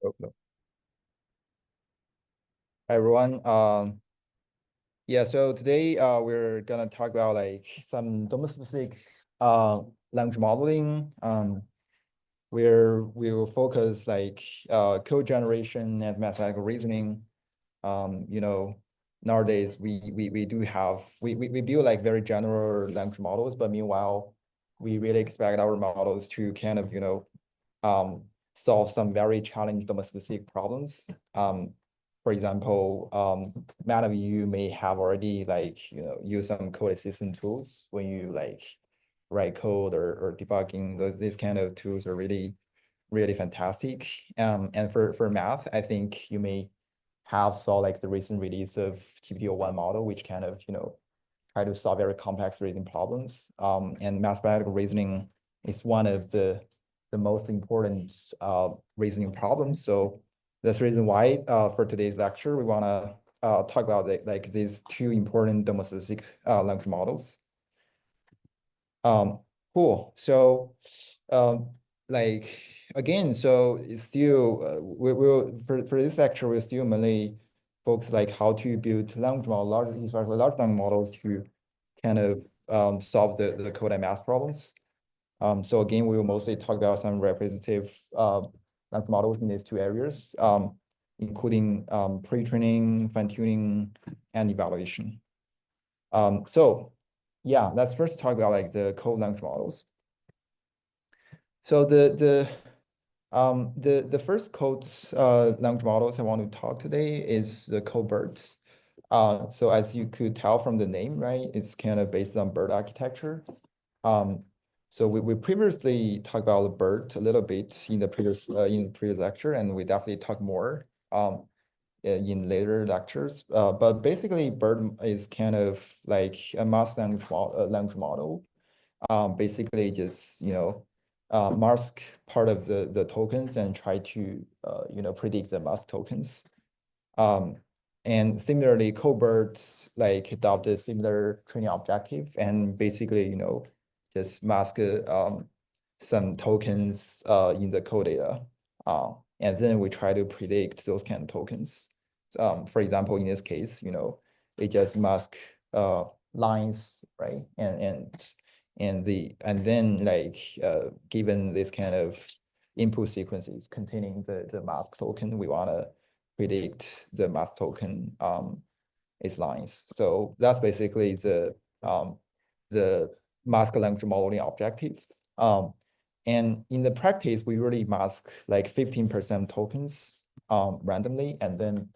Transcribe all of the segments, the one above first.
Okay. Hi everyone. Yeah, so today we're gonna talk about like some domain-specific language modeling, where we will focus like code generation and mathematical reasoning. You know, nowadays we do have we build like very general language models, but meanwhile we really expect our models to kind of um, solve some very challenging domain-specific problems. For example, many of you may have already like use some code assistant tools when you like write code or debugging. These kind of tools are really fantastic. And for math, I think you may have saw like the recent release of GPT-1 model, which kind of try to solve very complex reasoning problems. And mathematical reasoning is one of the most important reasoning problems. So that's the reason why for today's lecture we want to talk about like these two important domain-specific language models. Um, cool. So like again, so it's still we'll for this lecture we'll still mainly focus like how to build language model, especially large language models to kind of solve the code and math problems. So again, we will mostly talk about some representative language models in these two areas, including pre-training, fine-tuning, and evaluation. So yeah, let's first talk about like the code language models. So the first code language models I want to talk today is the code BERT. So as you could tell from the name, right, it's kind of based on BERT architecture. Um, so we previously talked about BERT a little bit in the previous lecture, and we definitely talk more in later lectures. But basically, BERT is kind of like a mass language model. Basically, just mask part of the tokens and try to predict the mask tokens. Um, and similarly, Cobert like adopted similar training objective and basically, just mask some tokens in the code data. And then we try to predict those kind of tokens. For example, in this case, it just mask lines, right? And then like given this kind of input sequences containing the mask token, we want to predict the math token is lines. So that's basically the mask language modeling objectives. And in the practice, we really mask like 15% tokens randomly and then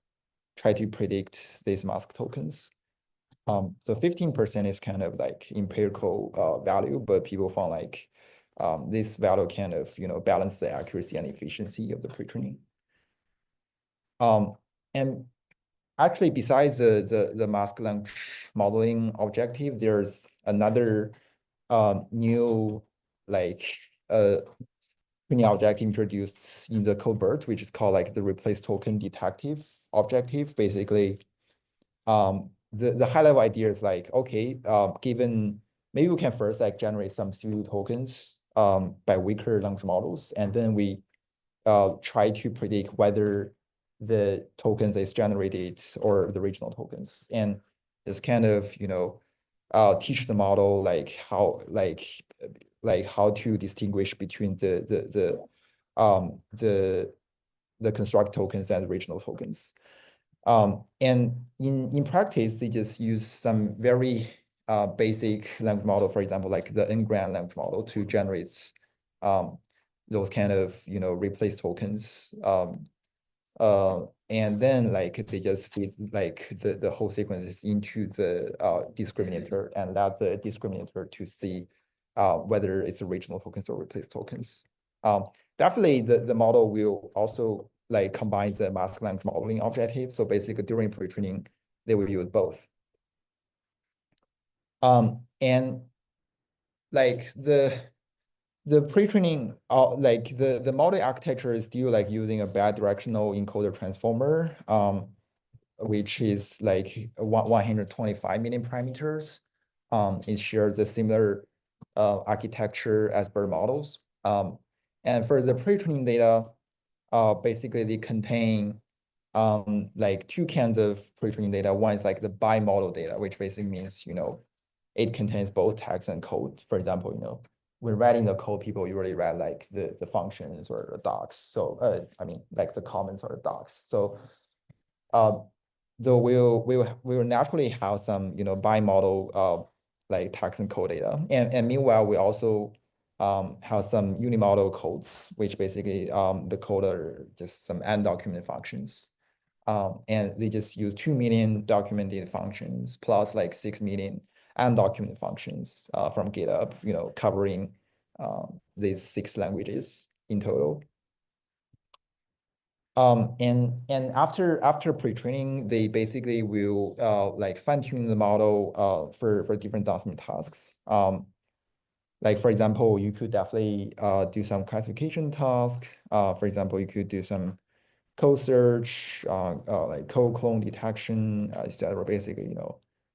try to predict these mask tokens. So 15% is kind of like empirical value, but people found like this value kind of balance the accuracy and efficiency of the pre-training. And actually, besides the mask language modeling objective, there's another new like training objective introduced in the codebert, which is called like the replace token detective objective. Basically, the high level idea is like, okay, given maybe we can first like generate some pseudo tokens by weaker language models, and then we try to predict whether the tokens is generated or the regional tokens. And it's kind of, teach the model like how to distinguish between the construct tokens and the regional tokens. And in practice, they just use some very basic language model, for example, like the n-gram language model to generate those kind of replace tokens. And then like they just feed like the whole sequences into the discriminator and let the discriminator to see whether it's original tokens or replace tokens. Definitely the model will also like combine the mask language modeling objective. So basically during pre-training, they will use both. And like the pre-training like the model architecture is still like using a bidirectional encoder transformer, which is like 125 million parameters. It shares a similar architecture as BERT models. And for the pre-training data, basically they contain like two kinds of pre-training data. One is like the bimodal data, which basically means, it contains both text and code. For example, when writing the code, people usually write like the functions or the docs. So I mean like the comments or the docs. So uh, so we'll naturally have some bimodal like text and code data. And meanwhile, we also have some unimodal codes, which basically the code are just some undocumented functions. And they just use 2 million documented functions plus like 6 million undocumented functions from GitHub, covering these 6 languages in total. And after pre-training, they basically will like fine-tune the model for different downstream tasks. Like for example, you could definitely do some classification task. For example, you could do some code search, like code clone detection, etc. Basically,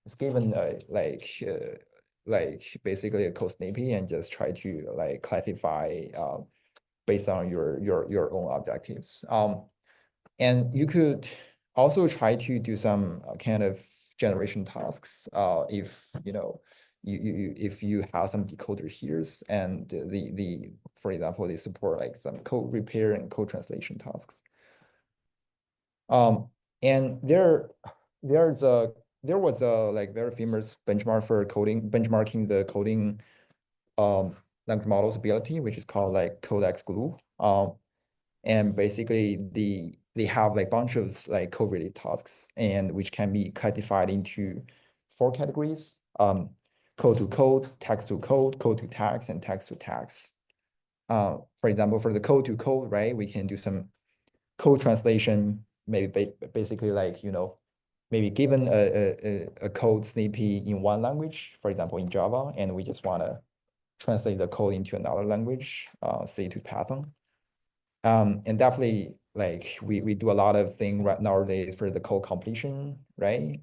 it's given like basically a code snippet and just try to like classify based on your own objectives. And you could also try to do some kind of generation tasks if if you have some decoder here and the for example they support like some code repair and code translation tasks. And there was a like very famous benchmark for benchmarking the coding language models ability, which is called like Codex Glue. And basically they have like bunch of like code related tasks and which can be classified into 4 categories: code to code, text to code, code to text, and text to text. For example, for the code to code, right, we can do some code translation, maybe basically like maybe given a code snippet in one language, for example in Java, and we just want to translate the code into another language, say to Python. And definitely like we do a lot of things right nowadays for the code completion, right?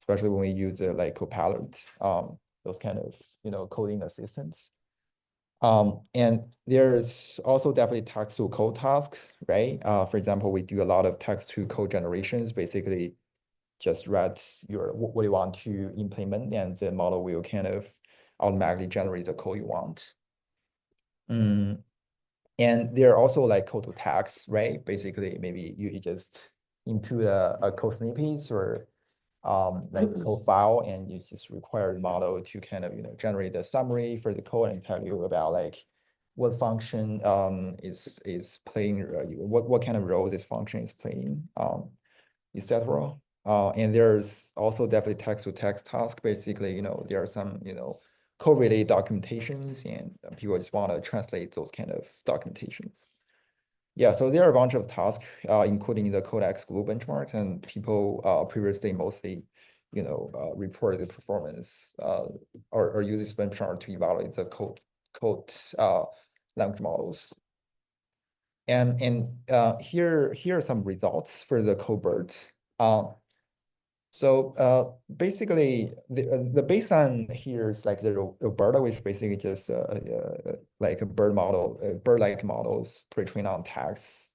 Especially when we use like Copilot, those kind of coding assistants. And there's also definitely text to code tasks, right? For example, we do a lot of text to code generations, basically just write what you want to implement, and the model will kind of automatically generate the code you want. And there are also like code to text, right? Basically, maybe you just input a code snippets or like code file, and you just require the model to kind of generate a summary for the code and tell you about like what function is playing, what kind of role this function is playing, etc. And there's also definitely text to text task. Basically, there are some code-related documentations, and people just want to translate those kind of documentations. Yeah, so there are a bunch of tasks, including the Codex Glue benchmarks, and people previously mostly, report the performance or use this benchmark to evaluate the code language models. And here are some results for the CodeBird. So basically, the baseline here is like the Roberta, which basically just like a bird model, bird-like models pre-trained on text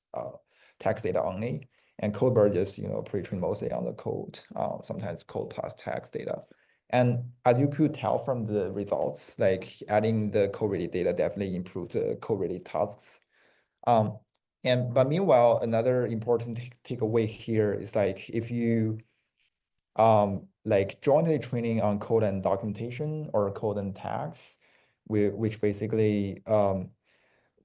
data only, and CodeBird just pre-trained mostly on the code, sometimes code plus text data. And as you could tell from the results, like adding the code-related data definitely improves the code-related tasks. But meanwhile, another important takeaway here is like if you like jointly training on code and documentation or code and tags, which basically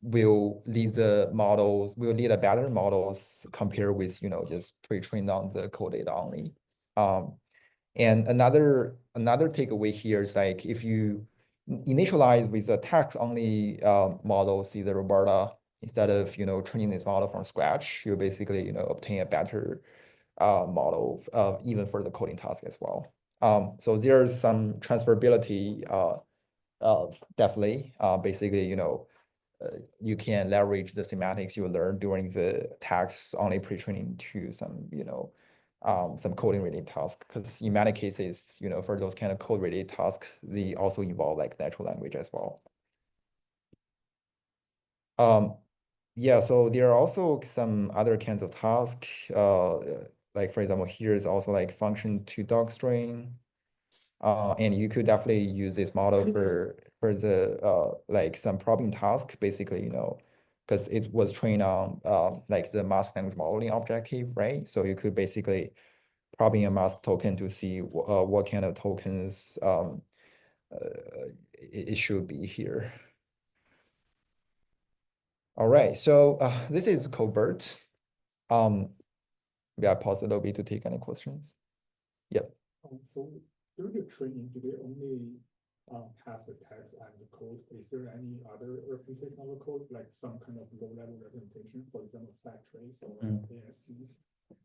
will lead a better models compared with just pre-trained on the code data only. And another takeaway here is like if you initialize with a text only model, see the Roberta, instead of training this model from scratch, you basically obtain a better model even for the coding task as well. So there's some transferability definitely. Basically, you can leverage the semantics you learned during the tags only pre-training to some coding related tasks. Because in many cases, for those kind of code related tasks, they also involve like natural language as well. Yeah, so there are also some other kinds of tasks. Like for example, here is also like function to docstring. And you could definitely use this model for the like some probing task, basically, because it was trained on like the mask language modeling objective, right? So you could basically probing a mask token to see what kind of tokens it should be here. All right, so this is Colbert. Um, yeah, pause a little bit to take any questions. Yep. So during the training, do they only pass the text and the code? Is there any other representation of the code, like some kind of low-level representation, for example, stack trace or ASTs?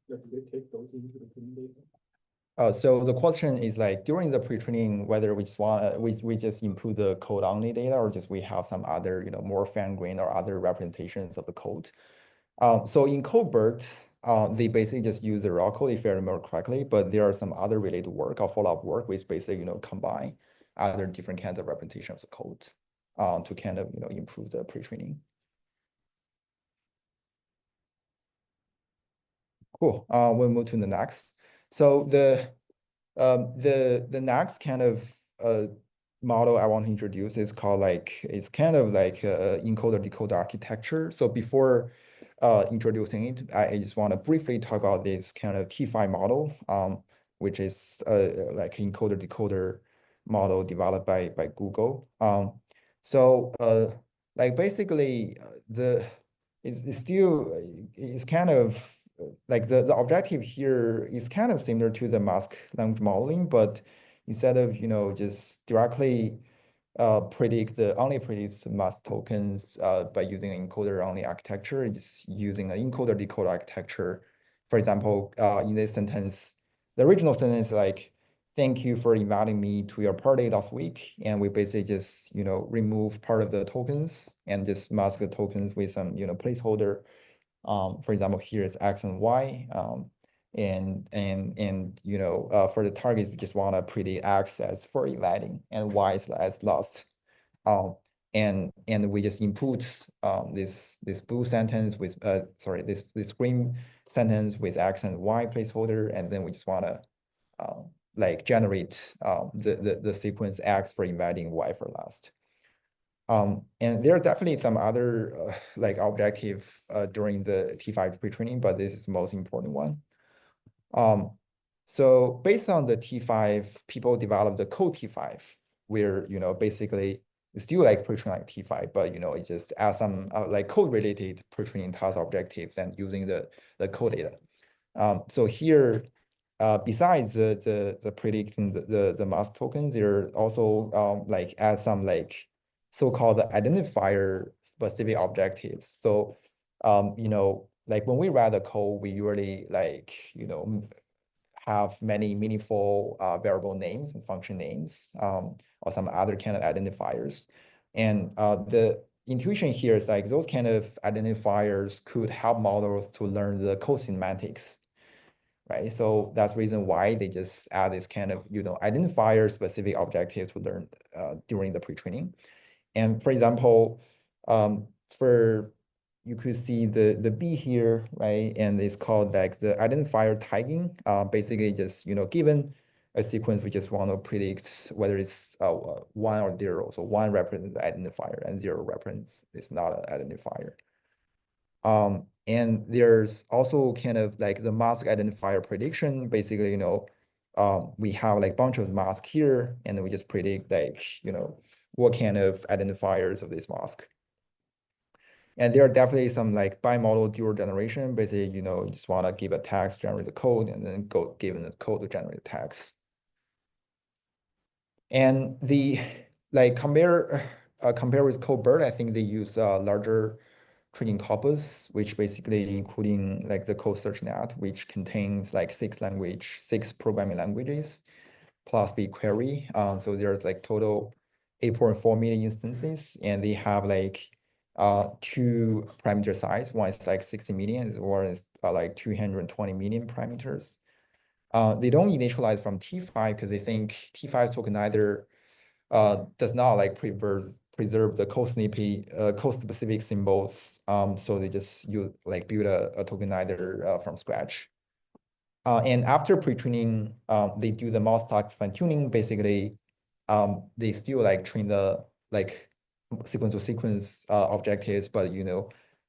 Like, do they take those into the training data? So the question is like during the pre-training, whether we just want we just input the code only data or just we have some other more fine-grained or other representations of the code. So in Codebert, they basically just use the raw code if I remember correctly, but there are some other related work or follow-up work which basically combine other different kinds of representations of the code to kind of improve the pre-training. Cool. We'll move to the next. So the next kind of model I want to introduce is called it's kind of like encoder decoder architecture. So before introducing it, I just want to briefly talk about this kind of T5 model, which is like encoder decoder model developed by Google. So like basically the it's still it's kind of like the objective here is kind of similar to the mask language modeling, but instead of just directly only predicts mask tokens by using an encoder only architecture, it's using an encoder decoder architecture. For example, in this sentence, the original sentence like, thank you for inviting me to your party last week. And we basically just, remove part of the tokens and just mask the tokens with some, placeholder. For example, here is X and Y. For the targets, we just want to predict X as for inviting and Y as lost. And we just input this blue sentence with this green sentence with X and Y placeholder, and then we just want to like generate the sequence X for inviting, Y for last. And there are definitely some other like objective during the T5 pre-training, but this is the most important one. So based on the T5, people developed the code T5, where basically it's still like pre-training like T5, but it just adds some like code related pre-training task objectives and using the code data. So here besides the predicting the mask tokens, there also like add some like so-called identifier specific objectives. So like when we write the code, we usually like have many meaningful variable names and function names or some other kind of identifiers. And the intuition here is like those kind of identifiers could help models to learn the code semantics, right? So that's the reason why they just add this kind of, identifier specific objective to learn during the pre-training. And for example, for you could see the B here, right? And it's called like the identifier tagging. Basically just, given a sequence, we just want to predict whether it's one or zero. So one represents the identifier and zero represents it's not an identifier. And there's also kind of like the mask identifier prediction. Basically, we have like bunch of masks here, and then we just predict like, what kind of identifiers of this mask. And there are definitely some like bimodal dual generation. Basically, you just want to give a text, generate the code, and then go given the code to generate the text. And the like compare with Codebird, I think they use larger training corpus, which basically including like the code search net, which contains like six programming languages plus BigQuery. So there's like total 8.4 million instances, and they have like two parameter size. One is like 60 million, or is like 220 million parameters. They don't initialize from T5 because they think T5 tokenizer does not like preserve the code specific symbols. So they just build a tokenizer from scratch. And after pre-training, they do the multitask fine-tuning. Basically, they still train the sequence to sequence objectives, but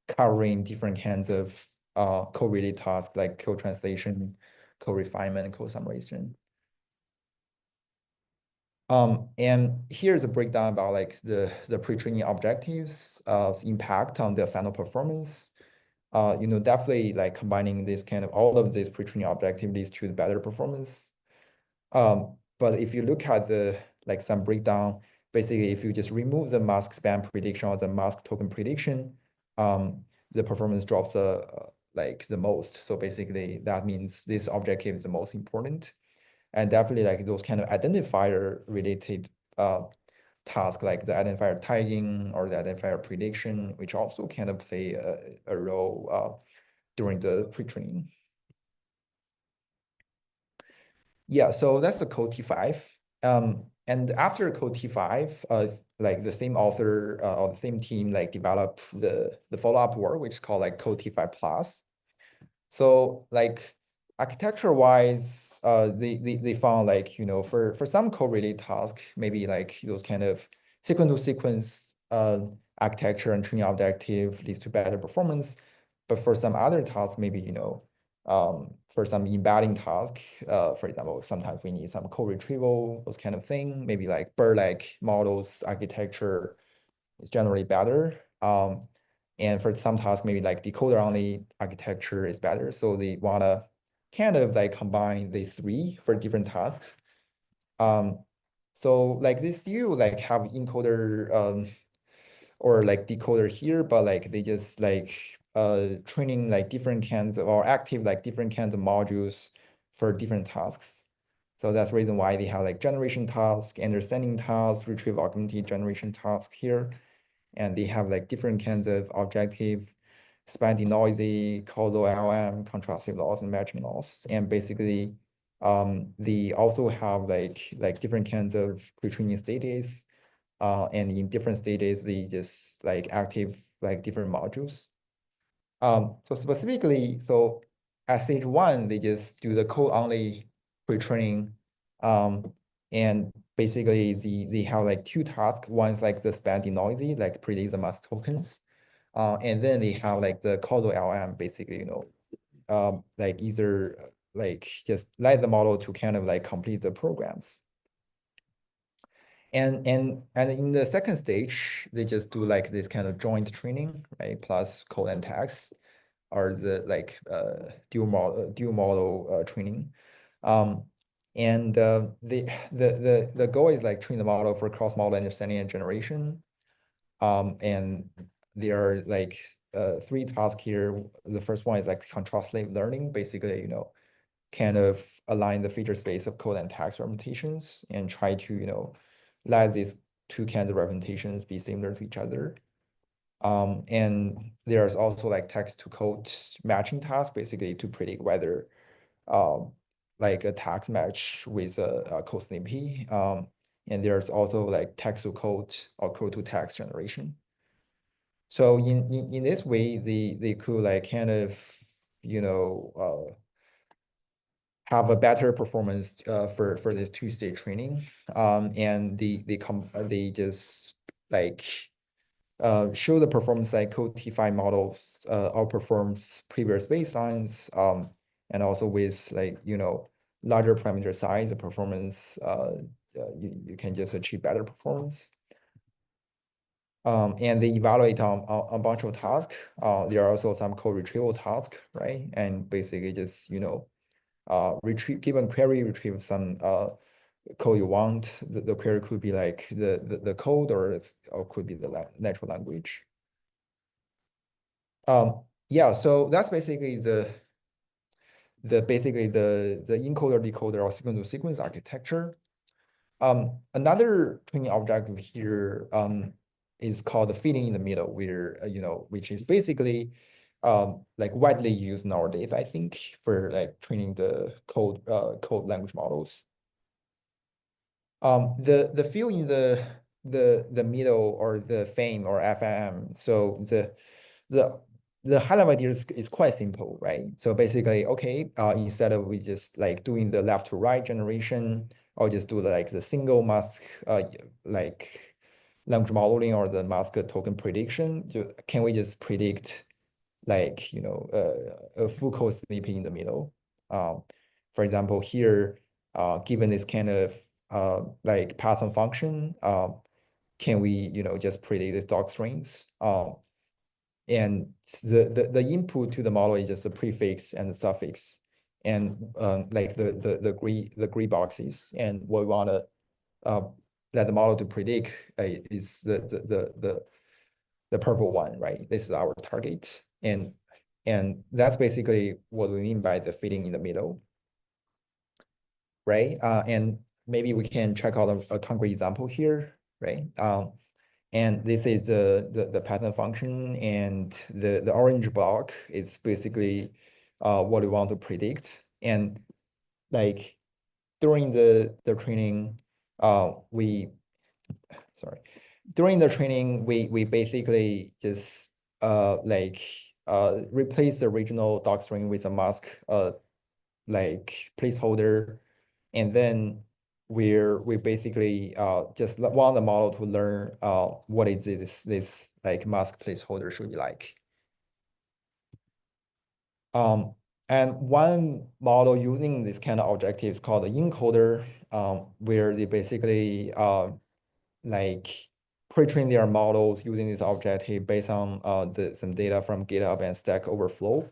covering different kinds of code-related tasks like code translation, code refinement, and code summarization. And here's a breakdown about the pre-training objectives, impact on the final performance. Definitely combining this all of these pre-training objectives leads to the better performance. But if you look at the some breakdown, basically if you just remove the mask span prediction or the mask token prediction, the performance drops the most. So basically that means this objective is the most important. And definitely those kind of identifier related task like the identifier tagging or the identifier prediction, which also kind of play a role during the pre-training. Yeah, so that's the code T5. And after code T5, the same author or the same team develop the follow-up work, which is called code T5 plus. So architecture wise, they found for some code related task, maybe those kind of sequence to sequence architecture and training objective leads to better performance. But for some other tasks, maybe for some embedding task, for example, sometimes we need some code retrieval, those kind of thing. Maybe bird-like models architecture is generally better. And for some tasks, maybe decoder-only architecture is better. So they want to kind of combine the three for different tasks. So they still have encoder or decoder here, but they just training different kinds of or active different kinds of modules for different tasks. So that's the reason why they have generation task, understanding task, retrieve augmented generation task here. And they have different kinds of objective, span denoisy, causal LM, contrastive loss, and matching loss. And basically, they also have different kinds of pre-training stages. And in different stages, they just active different modules. So specifically, so at stage one, they just do the code only pre-training. And basically they have two tasks. One is the span denoisy, predict the mask tokens. And then they have the causal LM, basically, either just let the model to kind of complete the programs. And in the second stage, they just do this kind of joint training, right? Plus code and text, or the dual model training. And the goal is train the model for cross-model understanding and generation. And there are three tasks here. The first one is contrast-slave learning, basically, kind of align the feature space of code and text representations and try to, let these two kinds of representations be similar to each other. And there's also text to code matching task, basically to predict whether a text match with a code snippet. And there's also text to code or code to text generation. So in this way, they could kind of, have a better performance for this two-stage training. And they just show the performance code T5 models outperforms previous baselines, and also with larger parameter size, the performance you can just achieve better performance. And they evaluate on a bunch of tasks. There are also some code retrieval tasks, right? And basically just retrieve, given query, retrieve some code you want. The query could be the code, or could be the natural language. Yeah, so that's basically the encoder decoder or sequence to sequence architecture. Another training objective here is called the fitting in the middle, where which is basically widely used nowadays, I think, for training the code language models. The fill in the the middle or the FAME or FIM. So the the high level idea is quite simple, right? So basically, okay, instead of we just like doing the left to right generation, or just do like the single mask like language modeling or the mask token prediction, can we just predict like a full code snippet in the middle? For example, here, given this kind of like Python function, can we just predict the doc strings? And the input to the model is just a prefix and the suffix, and like the gray boxes. And what we want to let the model to predict is the purple one, right? This is our target, and that's basically what we mean by the fitting in the middle, right? And maybe we can check out a concrete example here, right? And this is the Python function, and the orange block is basically what we want to predict. And like during the training, we sorry, during the training we basically just like replace the original docstring with a mask like placeholder, and then we basically just want the model to learn what is this like mask placeholder should be like. And one model using this kind of objective is called the encoder, where they basically like pre-train their models using this objective based on some data from GitHub and Stack Overflow.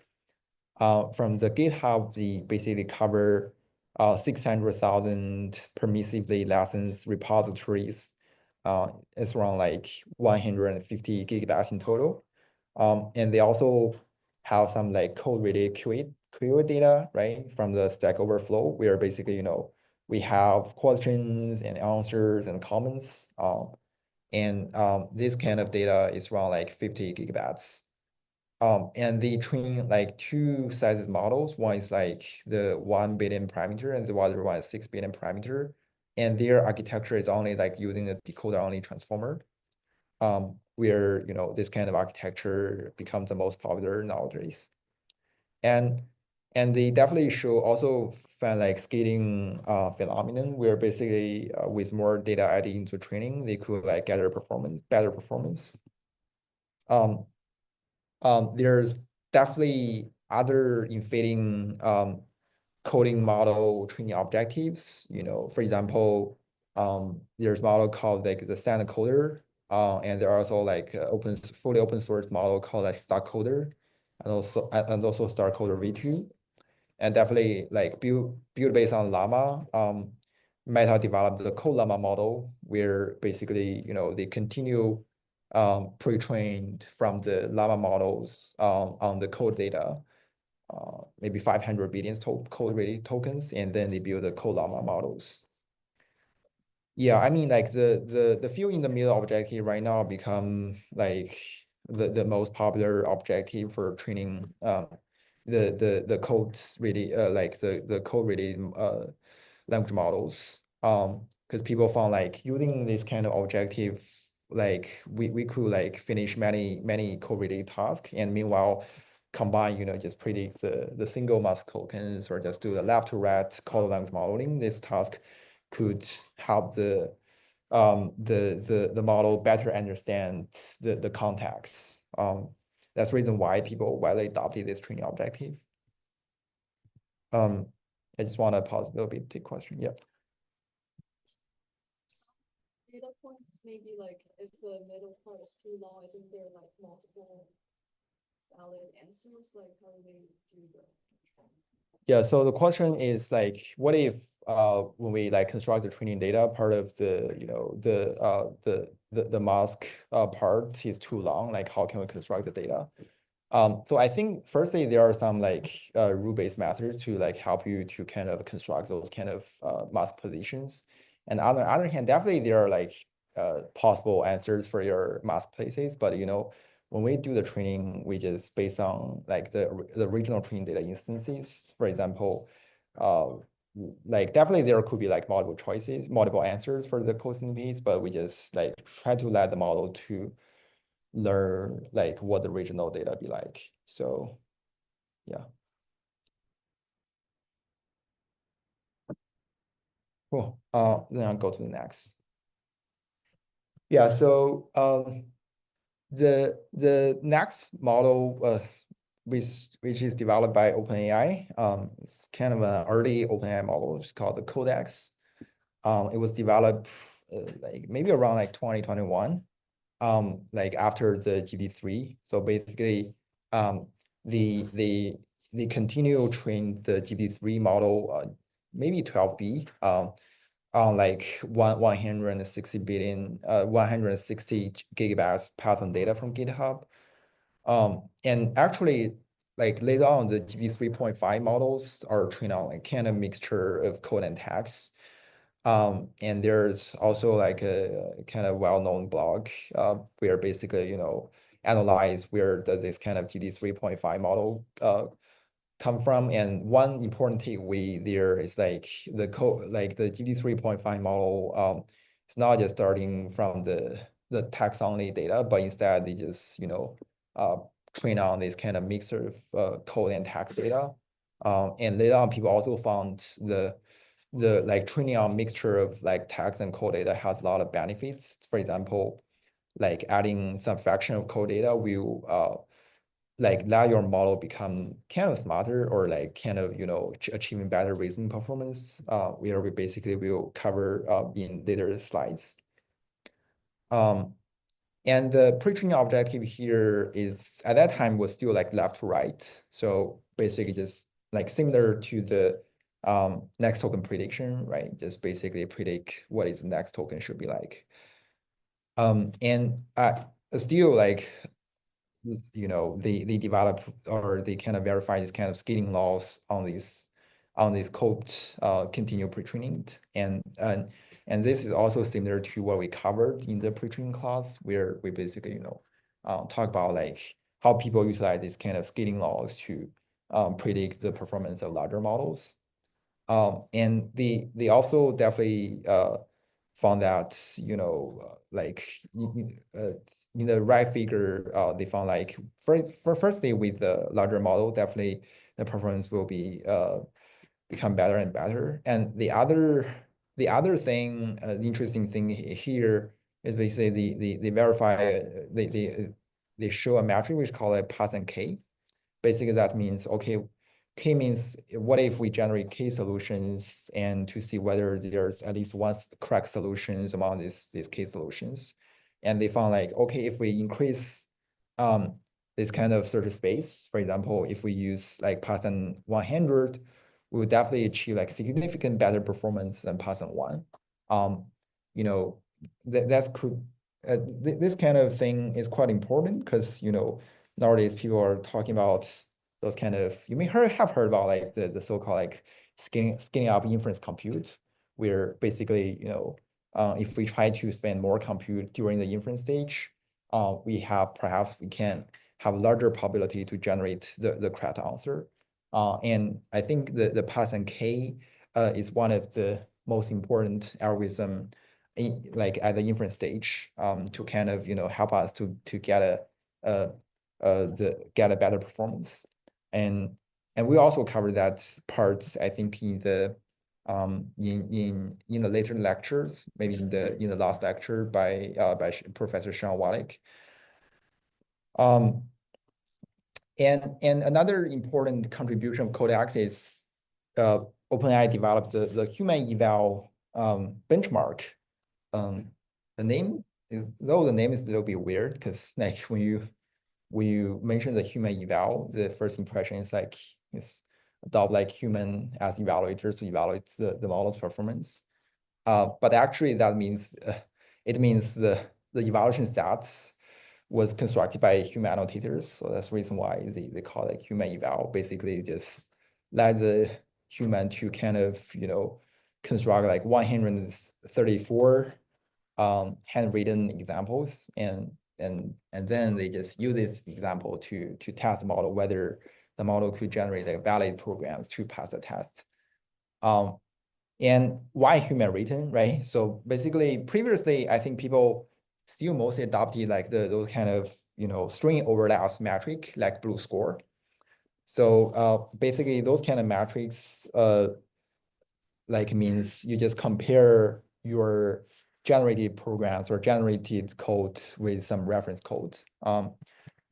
From the GitHub, we basically cover 600,000 permissively licensed repositories. It's around like 150 gigabytes in total. And they also have some like code-related QA data, right, from the Stack Overflow, where basically, we have questions and answers and comments. And this kind of data is around like 50 gigabytes. And they train like two sizes models. One is like the 1 billion parameter, and the other one is 6 billion parameter. And their architecture is only like using the decoder only transformer. Where this kind of architecture becomes the most popular nowadays. And they definitely show also find like scaling phenomenon, where basically with more data added into training, they could like gather better performance. There's definitely other inflating coding model training objectives. For example, there's model called like the standard coder, and there are also like fully open source model called like StarCoder, and also StarCoder V2, and definitely like build based on Llama. Meta developed the Llama model, where basically they continue pre-trained from the Llama models on the code data, maybe 500 billion code-ready tokens, and then they build the Llama models. Yeah, I mean, like the fill in the middle objective right now become like the most popular objective for training the codes really like the code related language models. Because people found like using this kind of objective, like we could like finish many code related tasks, and meanwhile combine just predict the single mask tokens, or just do the left to right code language modeling. This task could help the model better understand the context. That's the reason why they adopted this training objective. I just want to pause a little bit, take question. Yeah. Data points, maybe like if the middle part is too long, isn't there like multiple valid answers? Like how do they do that? Yeah, so the question is like, what if when we like construct the training data, part of the the mask part is too long, like how can we construct the data? So I think firstly there are some like rule-based methods to like help you to kind of construct those kind of mask positions. And on the other hand, definitely there are like possible answers for your mask places, but when we do the training, we just based on like the original training data instances. For example, like definitely there could be like multiple choices, multiple answers for the code snippets, but we just like try to let the model to learn like what the regional data be like. So yeah. Cool. Then I'll go to the next. Yeah, so the next model which is developed by OpenAI, it's kind of an early OpenAI model. It's called the Codex. It was developed like maybe around like 2021, like after the GPT-3. So basically, they continue train the GPT-3 model, maybe 12B, on like 160 billion, 160 gigabytes Python data from GitHub. And actually, like later on, the GPT 3.5 models are trained on like kind of mixture of code and text. And there's also like a kind of well-known blog where basically, analyze where does this kind of GPT 3.5 model come from. And one important takeaway there is like the code, like the GPT 3.5 model, it's not just starting from the text only data, but instead they just, uh, train on this kind of mix of code and text data. And later on, people also found the like training on mixture of like text and code data has a lot of benefits. For example, like adding some fraction of code data will like let your model become kind of smarter or like kind of achieving better reasoning performance, where we basically will cover in later slides. And the pre-training objective here is at that time was still like left to right. So basically just like similar to the next token prediction, right? Just basically predict what is the next token should be like. And still like they develop or they kind of verify this kind of scaling laws on these code continue pre-training. And this is also similar to what we covered in the pre-training class, where we basically talk about like how people utilize these kind of scaling laws to predict the performance of larger models. And they also definitely found that, like in the right figure, they found like firstly with the larger model, definitely the performance will be become better and better. And the other thing, the interesting thing here is basically they verify they show a metric which is called a pass and K. Basically, that means, okay, K means what if we generate K solutions and to see whether there's at least one correct solutions among these K solutions. And they found like, okay, if we increase this kind of search space, for example, if we use like Python 100, we would definitely achieve like significant better performance than Python 1. You know, that's cool. This kind of thing is quite important because, nowadays people are talking about those kind of, you may have heard about like the so-called like scaling up inference compute, where basically, if we try to spend more compute during the inference stage, perhaps we can have larger probability to generate the correct answer. And I think the pass and K is one of the most important algorithm like at the inference stage to kind of help us to get a better performance. And we also cover that part, I think, in the in the later lectures, maybe in the last lecture by Professor Xiang Yue. And another important contribution of Codex is OpenAI developed the human eval benchmark. The name is a little bit weird because like when you mention the human eval, the first impression is like it's adopt like human as evaluators to evaluate the model's performance. But actually that means it means the evaluation stats was constructed by human annotators. So that's the reason why they call it human eval. Basically just let the human to kind of, construct like 134 handwritten examples and then they just use this example to test the model whether the model could generate like valid programs to pass the test. And why human written, right? So basically, previously, I think people still mostly adopted like those kind of, string overlaps metric like blue score. So basically, those kind of metrics like means you just compare your generated programs or generated code with some reference code.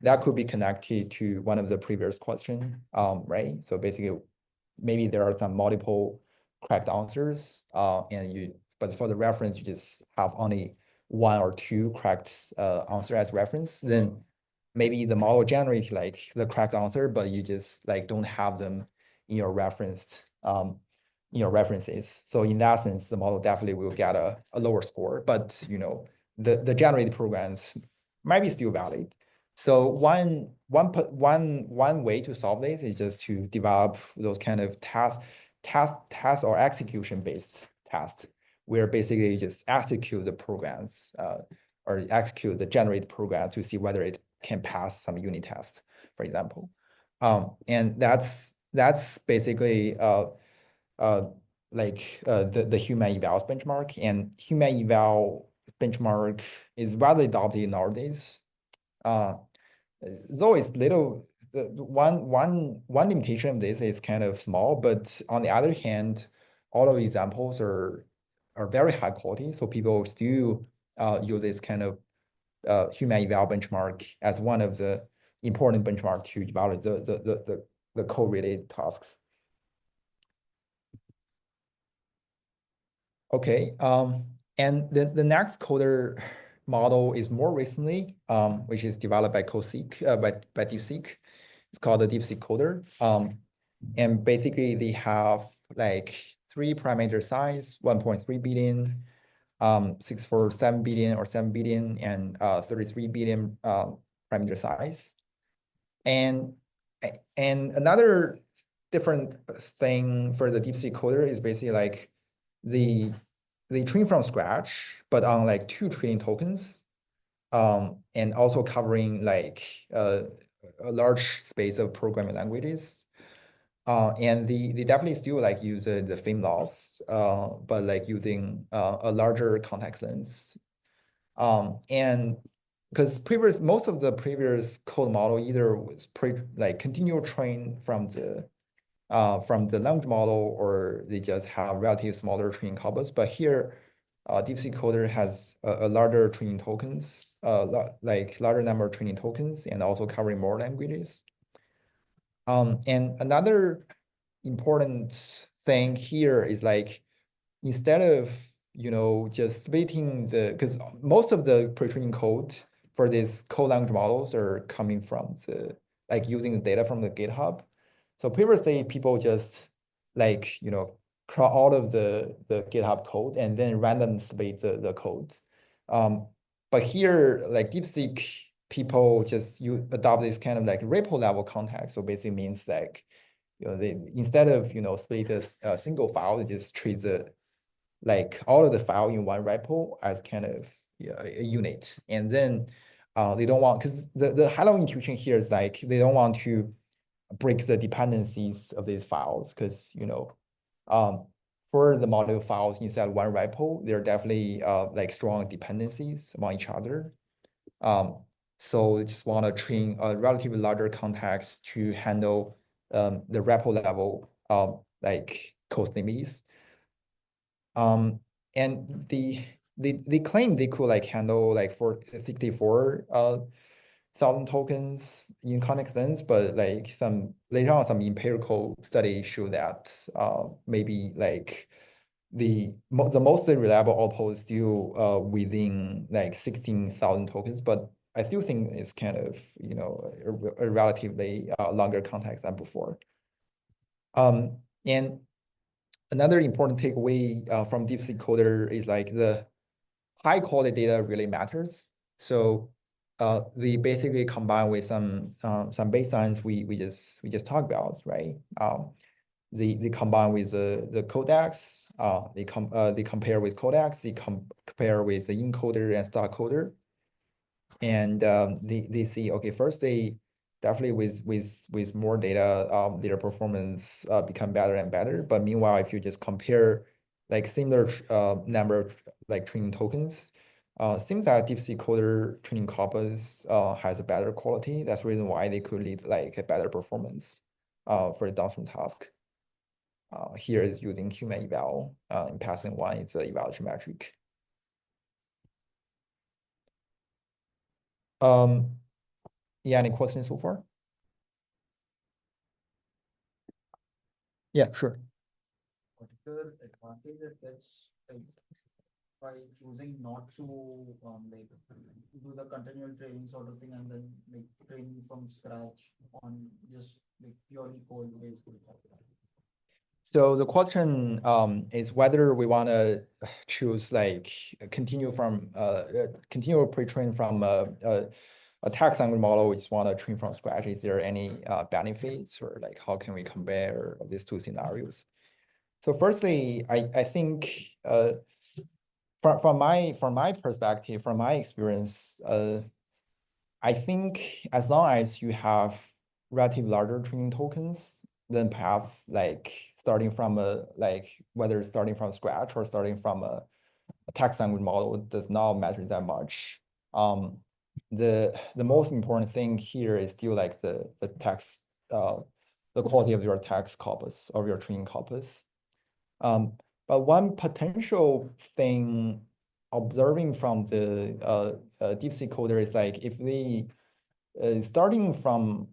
That could be connected to one of the previous question, right? So basically, maybe there are some multiple correct answers, but for the reference, you just have only one or two correct answer as reference. Then maybe the model generates like the correct answer, but you just like don't have them in your references. So in that sense, the model definitely will get a lower score, but the generated programs might be still valid. So one way to solve this is just to develop those kind of task or execution based tests, where basically you just execute the programs or execute the generated program to see whether it can pass some unit test, for example. And that's basically the human eval benchmark, and human eval benchmark is widely adopted nowadays. Though it's little, one limitation of this is kind of small, but on the other hand, all of the examples are very high quality, so people still use this kind of human eval benchmark as one of the important benchmark to evaluate the code-related tasks. Okay, and the next coder model is more recently, which is developed by by DeepSeek. It's called the DeepSeek coder. And basically they have like 3 parameter size, 1.3 billion, 647 billion or 7 billion, and 33 billion parameter size. And another different thing for the DeepSeek coder is basically like they train from scratch, but on like 2 training tokens, and also covering like a large space of programming languages. And they definitely still like use the same laws, but like using a larger context lens. And because most of the previous code model either was continual train from the language model, or they just have relatively smaller training corpus. But here, DeepSeek Coder has a larger training tokens, like larger number of training tokens, and also covering more languages. And another important thing here is like, instead of just splitting because most of the pre-training code for these code language models are coming from using the data from the GitHub. So previously people just crawl out of the GitHub code and then random split the code. But here, like DeepSeek, people just adopt this kind of like repo level context. So basically means like they, instead of split a single file, they just treat all of the file in one repo as kind of a unit. And then they don't want, because the high-level intuition here is like they don't want to break the dependencies of these files, because for the module files inside one repo, there are definitely like strong dependencies among each other. So they just want to train a relatively larger context to handle the repo level like code limits. And they claim they could like handle like 64,000 tokens in context lens, but like later on some empirical studies show that maybe like the most reliable output is still within like 16,000 tokens, but I still think it's kind of a relatively longer context than before. And another important takeaway from DeepSeek Coder is like the high quality data really matters. So they basically combine with some baselines we just talked about, right? They combine with the codecs. They compare with codecs. They compare with the encoder and start coder, and they see, okay, first they definitely with more data, their performance become better and better. But meanwhile, if you just compare like similar number of like training tokens. Seems that DeepSeek coder training corpus has a better quality. That's the reason why they could lead like a better performance for the downstream task. Here is using human eval. In passing one, it's an evaluation metric. Yeah, any questions so far? Yeah, sure. Particular advantage that that's by choosing not to like do the continual training sort of thing and then like training from scratch on just like purely code based. So the question is whether we want to choose like continue pre-train from a text language model. We just want to train from scratch. Is there any benefits, or like how can we compare these two scenarios? So firstly, I think from my perspective, from my experience, I think as long as you have relatively larger training tokens, then perhaps like starting from whether starting from scratch or starting from a text language model does not matter that much. The most important thing here is still like the text, the quality of your text corpus, of your training corpus. But one potential thing observing from the DeepSeek coder is like if they starting from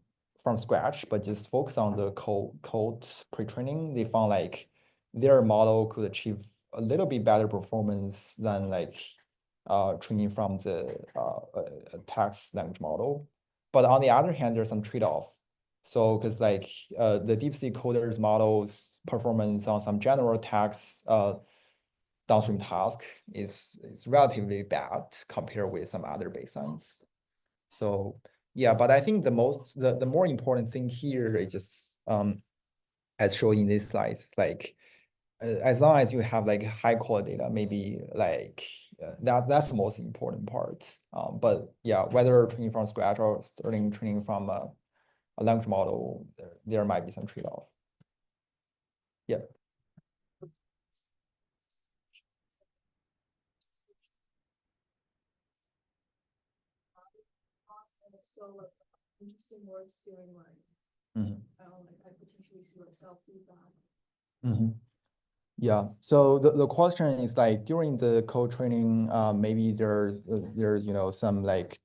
scratch, but just focus on the code pre-training, they found like their model could achieve a little bit better performance than like training from the text language model. But on the other hand, there's some trade-off. So, because like the DeepSeek coders models performance on some general text downstream task is relatively bad compared with some other baselines. So yeah, but I think the more important thing here is just as shown in this slide, like as long as you have like high quality data, maybe like that's the most important part. But yeah, whether training from scratch or starting training from a language model, there might be some trade-off. Yeah. So like interesting works during like, like I potentially see like self-feedback. Yeah, so the question is like during the code training, maybe there's some like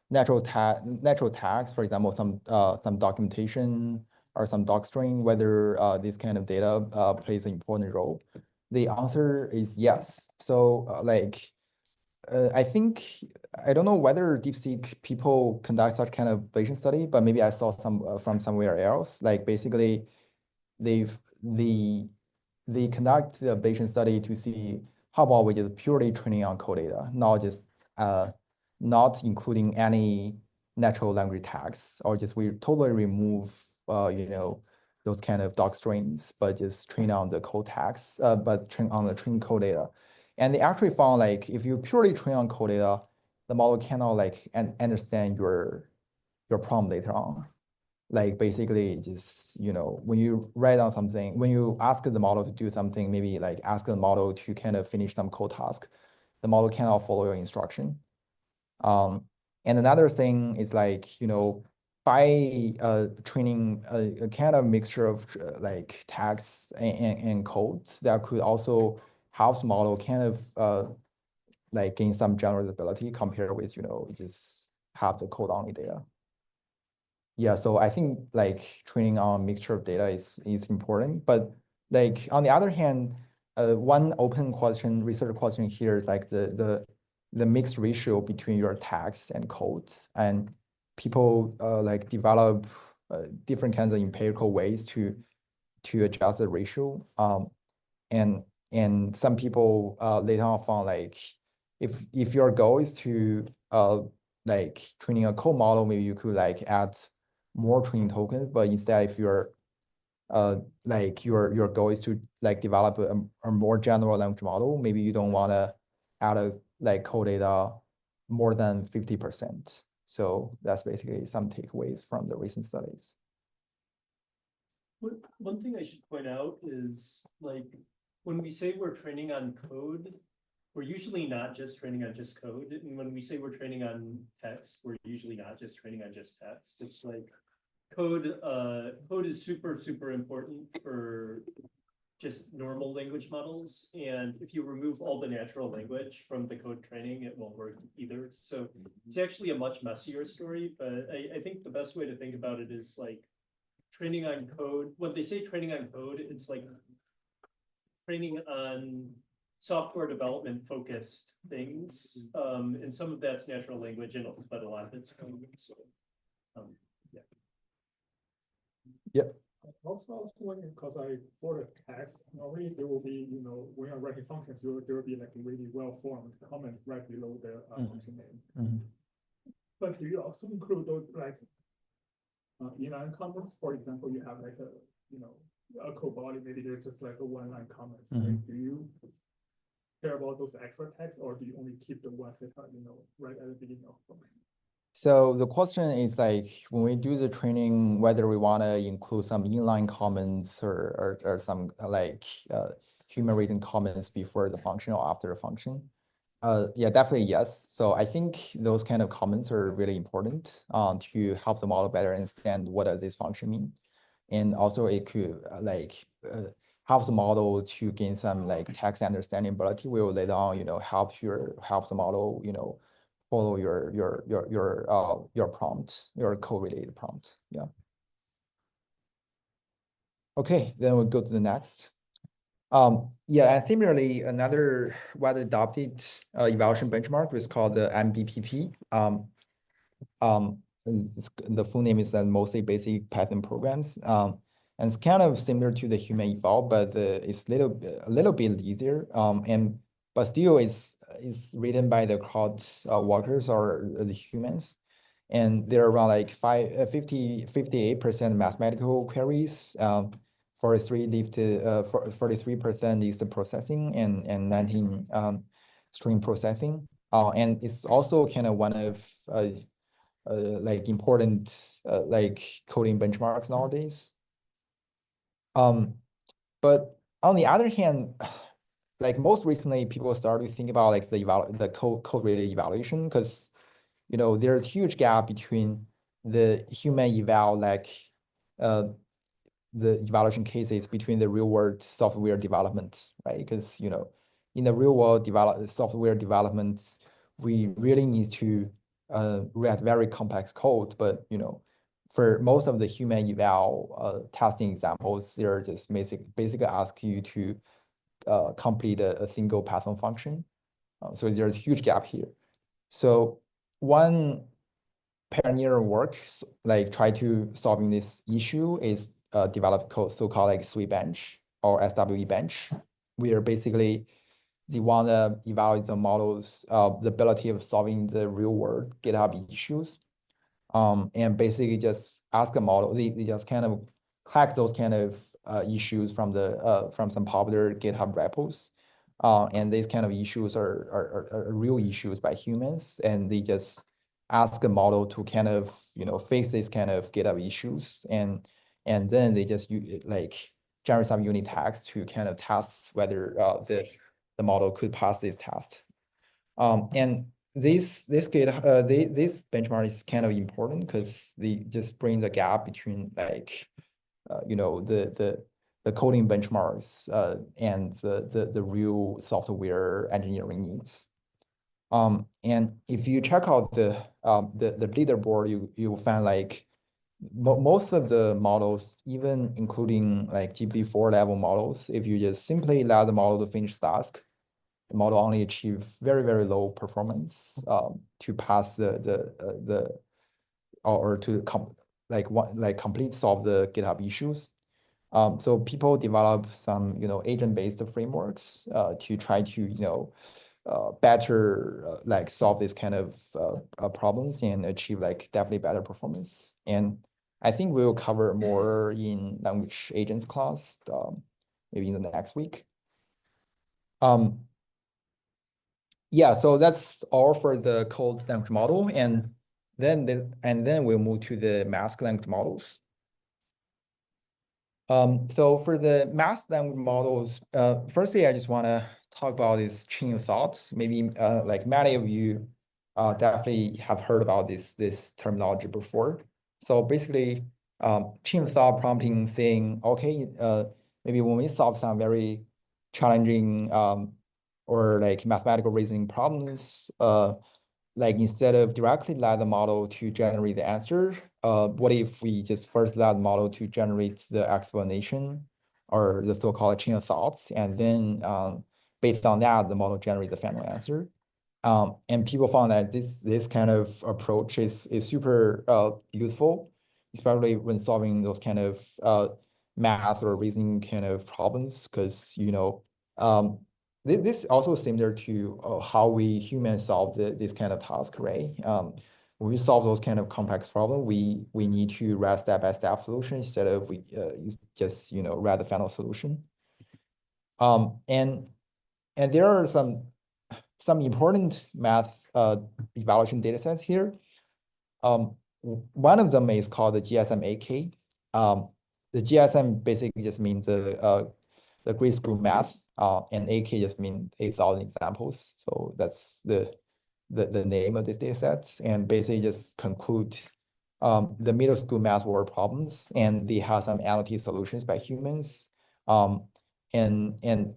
natural tags, for example, some documentation or some docstring, whether this kind of data plays an important role. The answer is yes. So I think I don't know whether DeepSeek people conduct such kind of Bayesian study, but maybe I saw some from somewhere else. Like basically, they've they conduct a Bayesian study to see how about we just purely training on code data, not just not including any natural language tags, or just we totally remove those kind of doc strings, but just train on the code tags, but train on the trained code data. And they actually found like if you purely train on code data, the model cannot like understand your problem later on. Like basically just, when you write down something, when you ask the model to do something, maybe like ask the model to kind of finish some code task, the model cannot follow your instruction. And another thing is like, by training a kind of mixture of like tags and codes that could also help the model kind of like gain some generalizability compared with, just have the code only data. Yeah, so I think like training on a mixture of data is important, but like on the other hand, one open question, research question here is like the mixed ratio between your tags and code, and people like develop different kinds of empirical ways to adjust the ratio. And some people later on found like if your goal is to like training a code model, maybe you could like add more training tokens, but instead if you're like your goal is to like develop a more general language model, maybe you don't want to add a like code data more than 50%. So that's basically some takeaways from the recent studies. One thing I should point out is like when we say we're training on code, we're usually not just training on just code. And when we say we're training on text, we're usually not just training on just text. It's like code is super, super important for just normal language models. And if you remove all the natural language from the code training, it won't work either. So it's actually a much messier story, but I think the best way to think about it is like training on code. When they say training on code, it's like training on software development focused things. And some of that's natural language, and but a lot of it's code. So yeah. Yep. Also, I was wondering, because for the text, normally there will be, when you're writing functions, there will be like a really well-formed comment right below the function name. But do you also include those like inline comments? For example, you have like a code body, maybe there's just like a one-line comment. Like, do you care about those extra text, or do you only keep the ones that are, right at the beginning of the function? So the question is like, when we do the training, whether we want to include some inline comments or some like human written comments before the function or after the function. Yeah, definitely yes. So I think those kind of comments are really important to help the model better understand what does this function mean. And also it could help the model to gain some like text understanding ability. We will later on, help the model, follow your prompt, your code-related prompt. Yeah. Okay, then we'll go to the next. Yeah, and similarly, another widely adopted evaluation benchmark is called the MBPP. The full name is mostly basic Python programs. And it's kind of similar to the human eval, but it's a little bit easier. But still is written by the crowd workers or the humans. And there are around like 58% mathematical queries, 43% list processing, and 19 string processing. And it's also kind of one of like important like coding benchmarks nowadays. But on the other hand, like most recently, people started to think about like the code-related evaluation, because there's a huge gap between the human eval, like the evaluation cases between the real world software development, right? Because in the real world software development, we really need to write very complex code, but for most of the human eval testing examples, they're just basically ask you to complete a single Python function. So there's a huge gap here. So one pioneer work like try to solving this issue is develop code so-called like SWE bench or SWE bench, where basically they want to evaluate the models the ability of solving the real world GitHub issues. And basically just ask a model, they just kind of collect those kind of issues from some popular GitHub repos. And these kind of issues are real issues by humans, and they just ask a model to kind of fix these kind of GitHub issues, and then they just like generate some unit tests to kind of test whether the model could pass this test. And this benchmark is kind of important because they just bring the gap between like the coding benchmarks and the real software engineering needs. And if you check out the leaderboard, you will find like most of the models, even including like GPT-4 level models, if you just simply allow the model to finish the task, the model only achieve very, very low performance to pass or to complete solve the GitHub issues. So people develop some agent-based frameworks to try to better like solve this kind of problems and achieve like definitely better performance. And I think we'll cover more in language agents class maybe in the next week. Yeah, so that's all for the code language model, and then we'll move to the mask language models. So for the math language models, firstly, I just want to talk about this chain of thoughts. Maybe like many of you definitely have heard about this terminology before. So basically, chain of thought prompting thing, okay, maybe when we solve some very challenging or like mathematical reasoning problems, like instead of directly let the model to generate the answer, what if we just first let the model to generate the explanation or the so-called chain of thoughts, and then based on that, the model generate the final answer. And people found that this kind of approach is super useful, especially when solving those kind of math or reasoning kind of problems, because um, this also similar to how we humans solve this kind of task, right? When we solve those kind of complex problem, we need to write step-by-step solution instead of we just write the final solution. And there are some important math evaluation data sets here. One of them is called the GSM-AK. The GSM basically just means the grade school math, and AK just means 8,000 examples. So that's the name of this data sets, and basically just conclude the middle school math word problems, and they have some NLP solutions by humans. And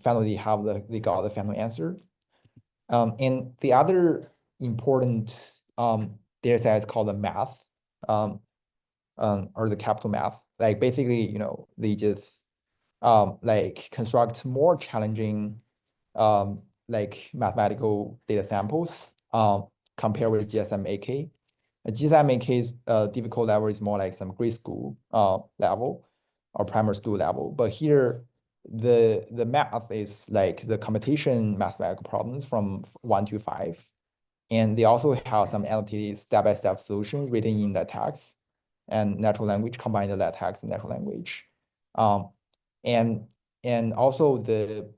finally they got the final answer. And the other important data set is called the math, or the capital math. Like basically, they just like construct more challenging like mathematical data samples compared with GSM-AK. GSM-AK's difficult level is more like some grade school level or primary school level. But here, the math is like the computation mathematical problems from 1 to 5. And they also have some NLP step-by-step solution written in the text and natural language, combine the text and natural language. And also the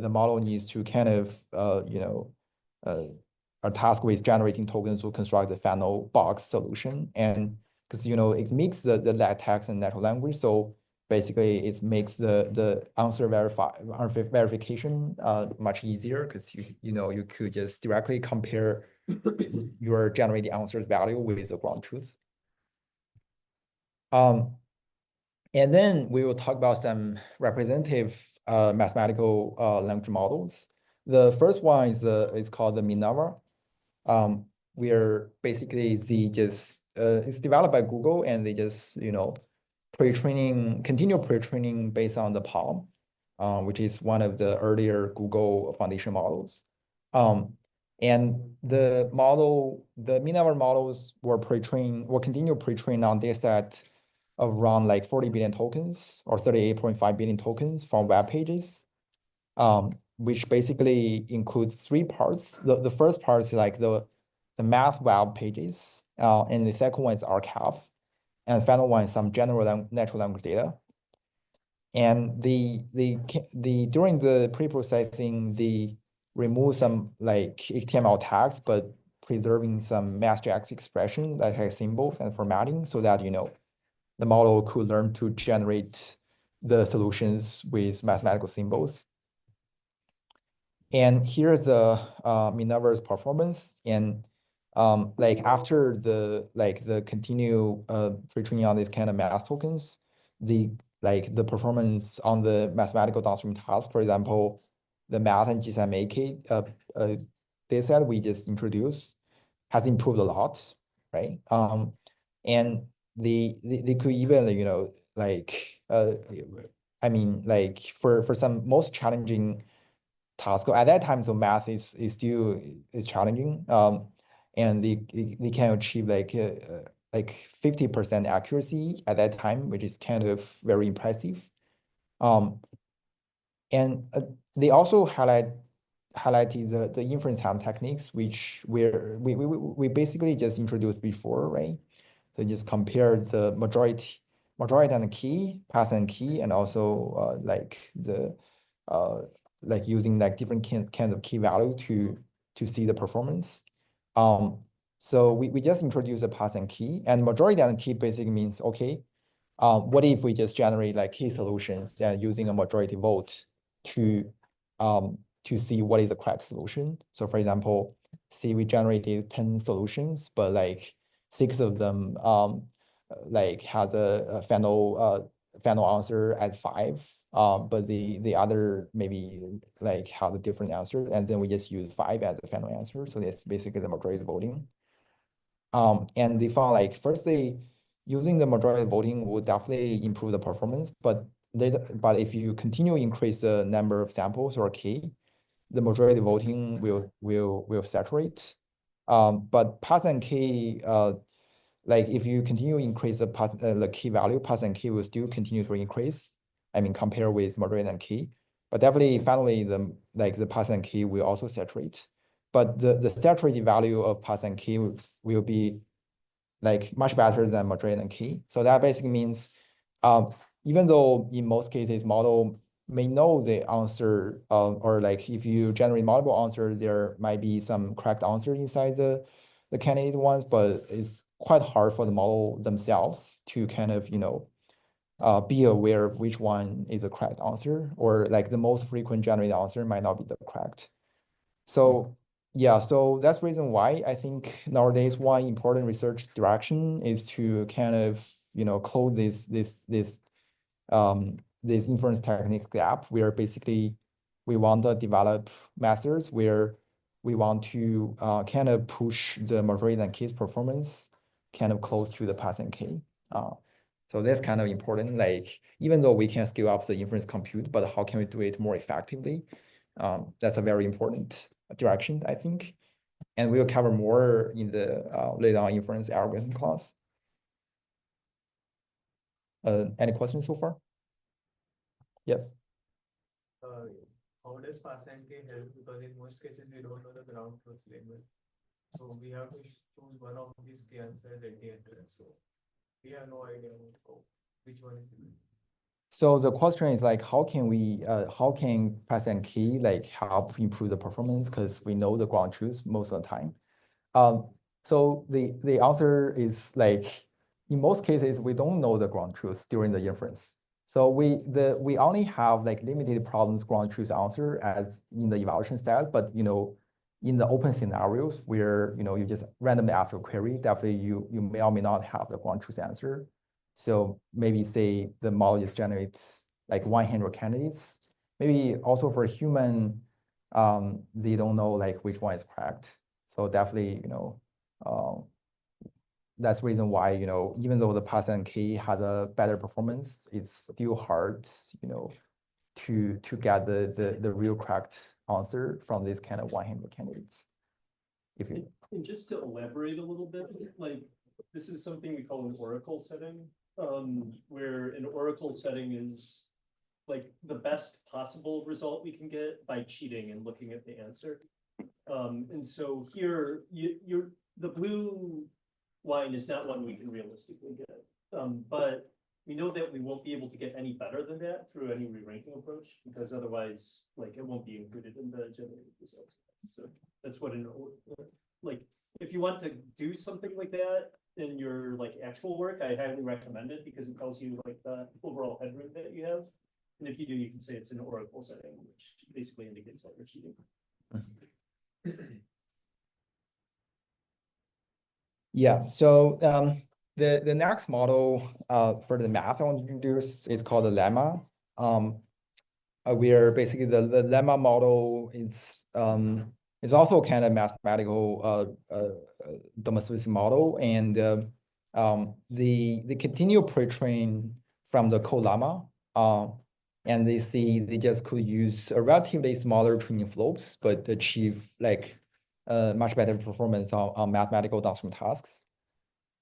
model needs to kind of are tasked with generating tokens to construct the final box solution. And because it makes the text and natural language, so basically it makes the answer verification much easier, because you could just directly compare your generated answers value with the ground truth. And then we will talk about some representative mathematical language models. The first one is called the Minerva. Where basically it's developed by Google, and they just continue pre-training based on the Palm, which is one of the earlier Google foundation models. And the Minerva models were continue pre-trained on data set of around like 40 billion tokens or 38.5 billion tokens from web pages, which basically includes three parts. The first part is like the math web pages, and the second one is archive, and the final one is some general natural language data. And during the pre-processing, they remove some like HTML tags, but preserving some MathJax expression that has symbols and formatting, so that the model could learn to generate the solutions with mathematical symbols. And here's the Minerva's performance. And like after the continue pre-training on these kind of math tokens, the performance on the mathematical downstream task, for example, the math and GSM-AK data set we just introduced, has improved a lot, right? And they could even like I mean, like for some most challenging task at that time, so math is still challenging, and they can achieve like 50% accuracy at that time, which is kind of very impressive. And they also highlighted the inference time techniques, which we basically just introduced before, right? So just compare the majority and the key, pass and key, and also like using like different kinds of key value to see the performance. So we just introduced a pass and key, and majority and key basically means, okay, what if we just generate like key solutions and using a majority vote to see what is the correct solution? So for example, say we generated 10 solutions, but like 6 of them like has a final answer as 5. But the other maybe like have a different answer, and then we just use 5 as the final answer. So that's basically the majority voting. And they found like firstly, using the majority voting will definitely improve the performance, but if you continue increase the number of samples or key, the majority voting will saturate. But pass and key, like if you continue increase the key value, pass and key will still continue to increase. I mean, compare with majority and key, but definitely finally the pass and key will also saturate. But the saturated value of pass and key will be like much better than majority and key. So that basically means, even though in most cases model may know the answer, or like if you generate multiple answers, there might be some correct answer inside the candidate ones, but it's quite hard for the model themselves to kind of, be aware of which one is the correct answer, or like the most frequent generated answer might not be the correct. So yeah, so that's the reason why I think nowadays one important research direction is to kind of, close this inference techniques gap, where basically we want to develop methods where we want to kind of push the majority and case performance kind of close to the pass and key. So that's kind of important. Like even though we can scale up the inference compute, but how can we do it more effectively? That's a very important direction, I think. And we'll cover more in the later on inference algorithm class. Any questions so far? Yes. How does percent K help? Because in most cases we don't know the ground truth label. So we have to choose one of these K answers at the entrance. So we have no idea which one is it. So the question is like, how can pass and key like help improve the performance? Because we know the ground truth most of the time. So the answer is like, in most cases, we don't know the ground truth during the inference. So we only have like limited problems ground truth answer as in the evaluation style, but in the open scenarios where you just randomly ask a query, definitely you may or may not have the ground truth answer. So maybe say the model just generates like 100 candidates. Maybe also for human, they don't know like which one is correct. So definitely, that's the reason why, even though the pass and key has a better performance, it's still hard, to get the real correct answer from this kind of 100 candidates. And just to elaborate a little bit, like this is something we call an oracle setting, where an oracle setting is like the best possible result we can get by cheating and looking at the answer. And so here, the blue line is not one we can realistically get, but we know that we won't be able to get any better than that through any re-ranking approach, because otherwise, like, it won't be included in the generated results. So that's what like, if you want to do something like that in your like actual work, I highly recommend it, because it tells you like the overall headroom that you have. And if you do, you can say it's an oracle setting, which basically indicates that you're cheating. Yeah, so the next model for the math I want to introduce is called the lemma. Where basically the lemma model is also kind of mathematical domesticity model, and they continue pre-train from the code lemma, and they just could use a relatively smaller training flows, but achieve like much better performance on mathematical downstream tasks.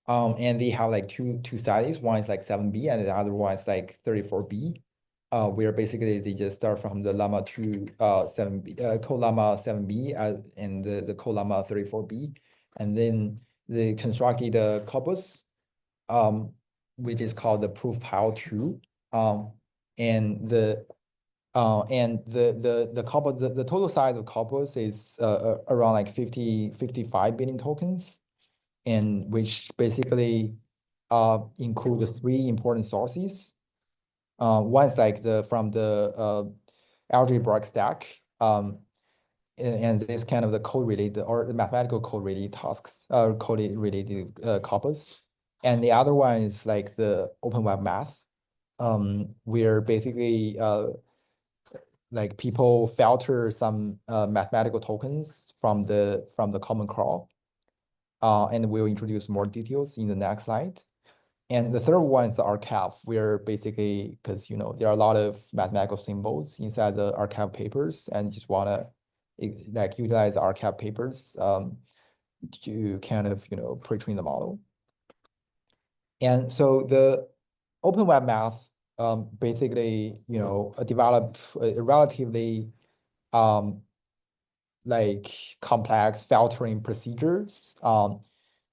And they have like two studies. One is like 7B and the other one is like 34B. Where basically they just start from the lemma 7B, code lemma 7B and the code lemma 34B, and then they constructed a corpus, which is called the proof pile 2. And the corpus, the total size of corpus is around like 55 billion tokens, and which basically include the three important sources. One's like from the algebraic stack, and this kind of the code related or the mathematical code related tasks, code related corpus. And the other one is like the open web math, where basically like people filter some mathematical tokens from the common crawl. And we'll introduce more details in the next slide. And the third one is the archive, where basically, because there are a lot of mathematical symbols inside the archive papers, and just want to like utilize archive papers to kind of pre-train the model. And so the open web math basically develop a relatively like complex filtering procedures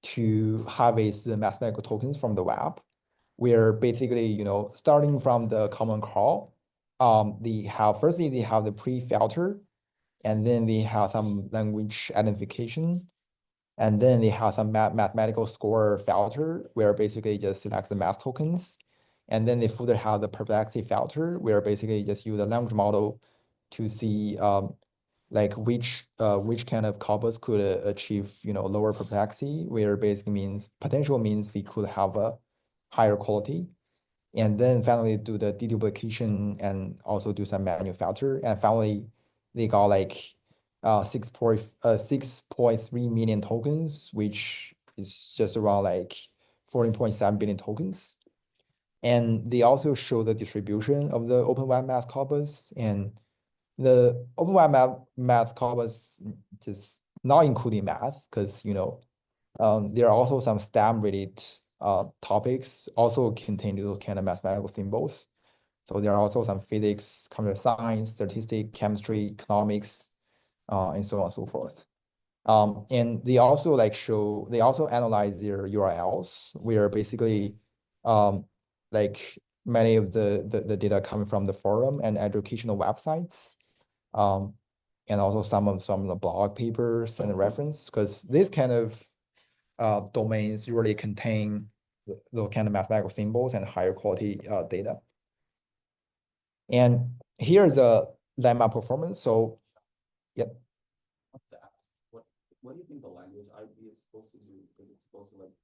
to harvest the mathematical tokens from the web, where basically, starting from the common crawl, firstly, they have the pre-filter, and then they have some language identification, and then they have some mathematical score filter, where basically just select the math tokens. And then they further have the perplexity filter, where basically just use the language model to see like which kind of corpus could achieve lower perplexity, where basically means potential means it could have a higher quality. And then finally do the deduplication and also do some manual filter. And finally, they got like 6.3 million tokens, which is just around like 14.7 billion tokens. And they also show the distribution of the open web math corpus, and the open web math corpus just not including math, because there are also some STEM related topics also contain those kind of mathematical symbols. So there are also some physics, computer science, statistics, chemistry, economics, and so on and so forth. And they also analyze their URLs, where basically like many of the data coming from the forum and educational websites, and also some of the blog papers and the reference, because this kind of domains usually contain those kind of mathematical symbols and higher quality data. And here's a landmark performance. So, yep. To ask, what do you think the language ID is supposed to do? Because it's supposed to like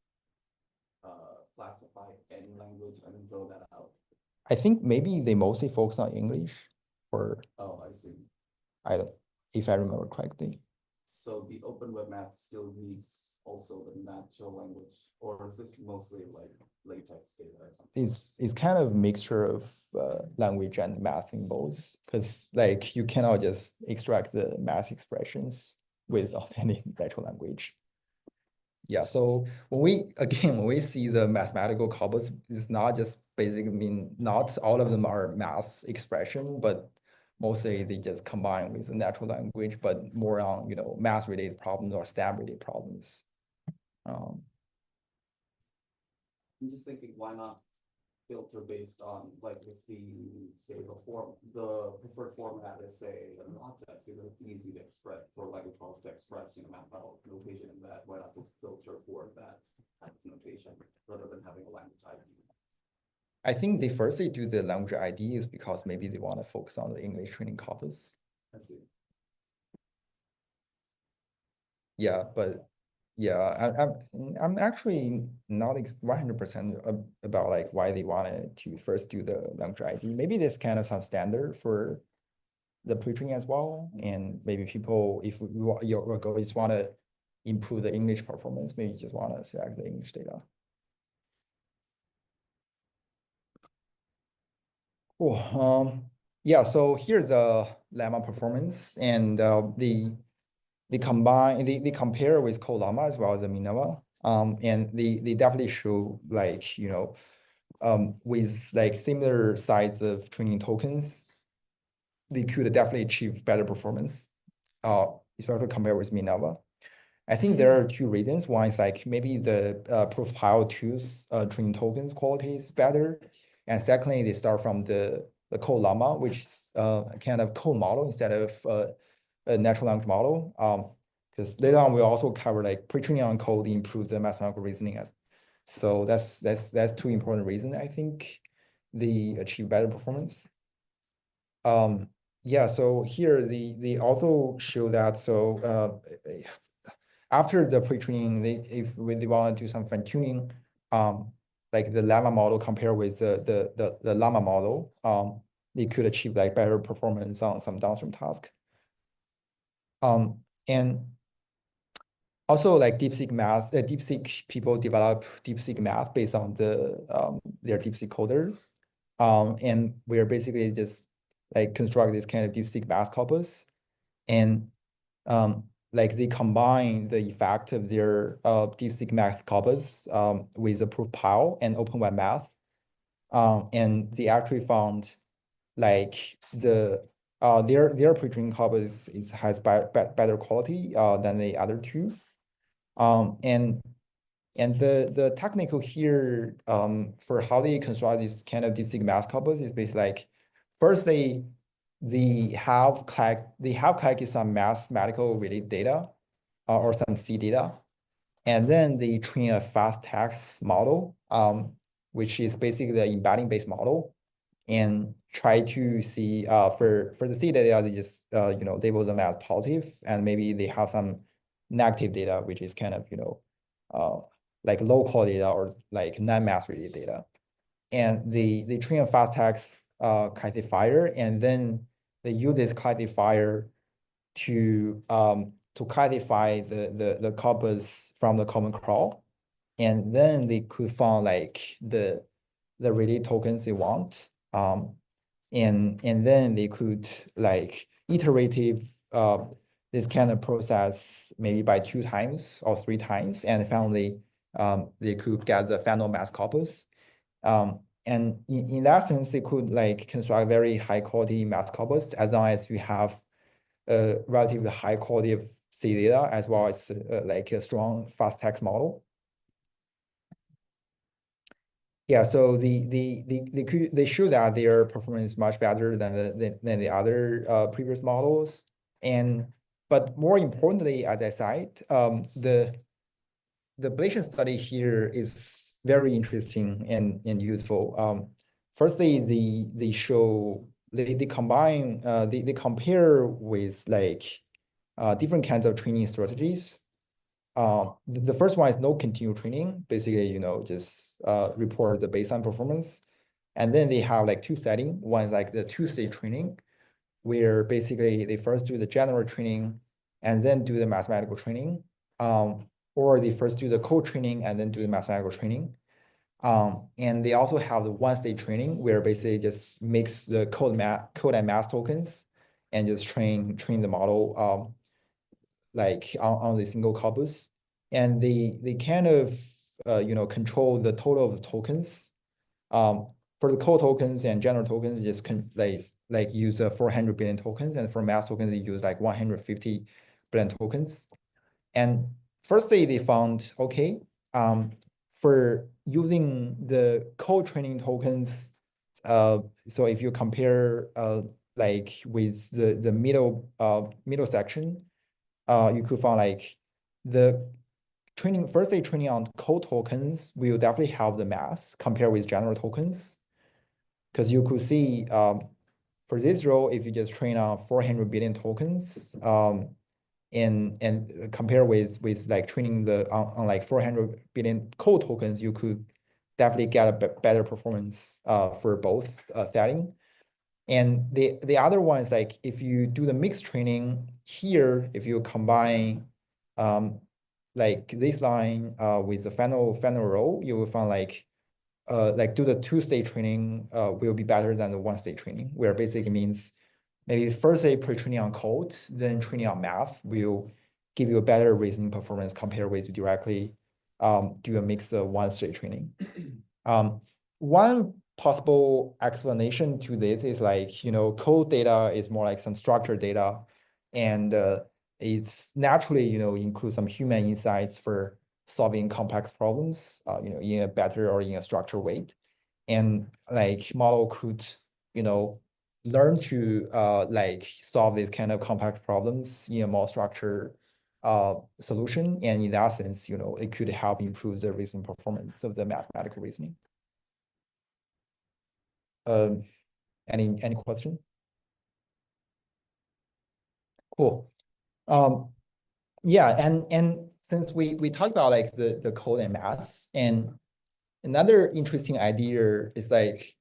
classify any language and then throw that out. I think maybe they mostly focus on English, or Oh, I see. if I remember correctly. So the open web math still needs also the natural language, or is this mostly like latex data or something? It's kind of mixture of language and math in both, because like you cannot just extract the math expressions without any natural language. Yeah, so when we see the mathematical corpus, it's not just basically not all of them are math expression, but mostly they just combine with the natural language, but more on math related problems or STEM related problems. I'm just thinking, why not filter based on like if the preferred format is say an object, because it's easy to express for language models to express mathematical notation in that. Why not just filter for that type of notation rather than having a language ID? I think they firstly do the language ID is because maybe they want to focus on the English training corpus. I see. Yeah, but yeah, I'm actually not 100% about like why they wanted to first do the language ID. Maybe there's kind of some standard for the pre-training as well, and maybe people, if your goal is want to improve the English performance, maybe you just want to select the English data. Cool. Yeah, so here's the lemma performance, and they compare with Colama as well as the Minerva. And they definitely show like, with like similar size of training tokens, they could definitely achieve better performance, especially compared with Minerva. I think there are two reasons. One is like maybe the profile two's training tokens quality is better. And secondly, they start from the code llama, which is kind of code model instead of a natural language model. Because later on we'll also cover like pre-training on code improves the mathematical reasoning. So that's two important reasons, I think, they achieve better performance. Yeah, so here they also show that after the pre-training, if they want to do some fine-tuning, like the llama model compared with the llama model, they could achieve like better performance on some downstream task. And also like DeepSeek people develop DeepSeek math based on their DeepSeek coder. And we're basically just like construct this kind of DeepSeek math corpus, and like they combine the effect of their DeepSeek math corpus with the proof pile and open web math. And they actually found like their pre-training corpus has better quality than the other two. And the technical here for how they construct this kind of DeepSeek math corpus is basically like, first they have collected some mathematical related data or some C data, and then they train a fast text model, which is basically the embedding based model, and try to see for the C data, they just label them as positive, and maybe they have some negative data, which is kind of like low quality data or like non-math related data. And they train a fast text classifier, and then they use this classifier to classify the corpus from the common crawl, and then they could find like the related tokens they want. And then they could like iterative this kind of process maybe by 2 times or 3 times, and finally they could get the final mass corpus. And in that sense, they could like construct very high quality math corpus as long as you have a relatively high quality of C data as well as like a strong fast text model. Yeah, so they show that their performance is much better than the other previous models. But more importantly, as I said, the Bayesian study here is very interesting and useful. Firstly, they show they combine they compare with like different kinds of training strategies. The first one is no continual training. Basically, just report the baseline performance. And then they have like 2 settings. One is like the 2-stage training, where basically they first do the general training and then do the mathematical training. Or they first do the code training and then do the mathematical training. And they also have the 1-stage training, where basically just mix the code and math tokens and just train the model like on the single corpus. And they kind of control the total of the tokens. For the code tokens and general tokens, just like use 400 billion tokens, and for math tokens, they use like 150 billion tokens. And firstly, they found, okay, for using the code training tokens, so if you compare like with the middle section, you could find like the first day training on code tokens will definitely help the math compared with general tokens. Because you could see for this role, if you just train on 400 billion tokens, and compare with like training on like 400 billion code tokens, you could definitely get a better performance for both setting. And the other one is like if you do the mixed training here, if you combine like this line with the final row, you will find like do the 2-stage training will be better than the 1-stage training, where basically means maybe first day pre-training on code, then training on math will give you a better reasoning performance compared with directly do a mixed 1-stage training. One possible explanation to this is like, code data is more like some structured data, and it's naturally, include some human insights for solving complex problems, in a better or in a structured way. And like model could, learn to like solve these kind of complex problems in a more structured solution. And in that sense, it could help improve the reasoning performance of the mathematical reasoning. Any question? Cool. Yeah, and since we talked about like the code and math, and another interesting idea is like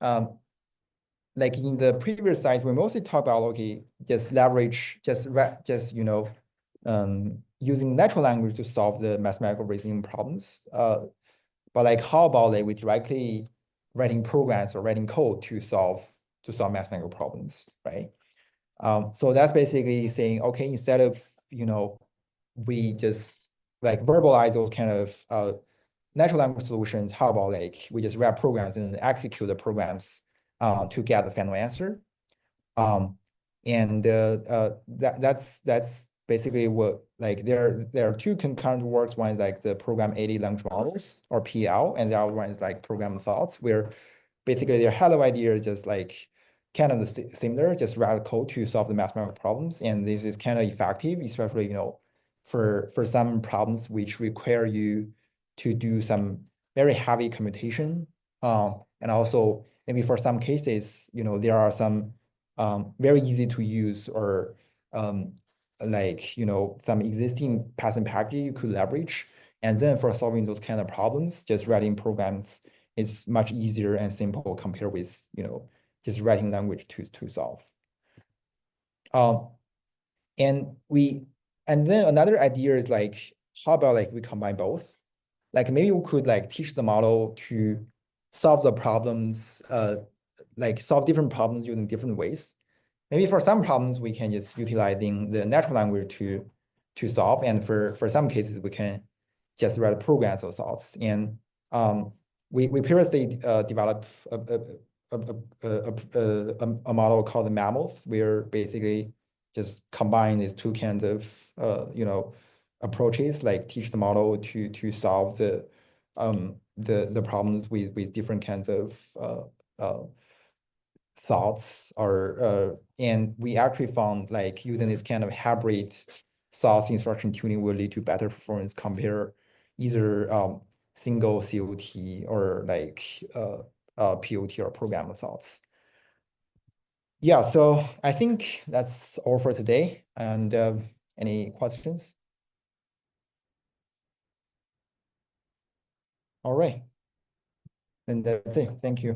in the previous slides, we mostly talk about, okay, just leverage, using natural language to solve the mathematical reasoning problems. But like, how about like we directly writing programs or writing code to solve mathematical problems, right? So that's basically saying, okay, instead of, we just like verbalize those kind of natural language solutions, how about like we just write programs and execute the programs to get the final answer. That's basically what, like, there are two concurrent works. One is like the program aided language models, or PL, and the other one is like program thoughts, where basically their head of idea is just like kind of similar, just write code to solve the mathematical problems. And this is kind of effective, especially, for some problems which require you to do some very heavy computation. And also maybe for some cases, there are some very easy to use, or like, some existing Python package you could leverage. And then for solving those kind of problems, just writing programs is much easier and simple compared with, just writing language to solve. And then another idea is like, how about like we combine both? Like maybe we could like teach the model to solve the problems, like solve different problems using different ways. Maybe for some problems we can just utilizing the natural language to solve, and for some cases we can just write programs or solves. And we previously developed a model called the Mammoth, where basically just combine these two kinds of approaches, like teach the model to solve the problems with different kinds of thoughts, or and we actually found like using this kind of hybrid thoughts instruction tuning will lead to better performance compare either single COT or like POT or program thoughts. Yeah, so I think that's all for today. And any questions? All right. And that's it. Thank you.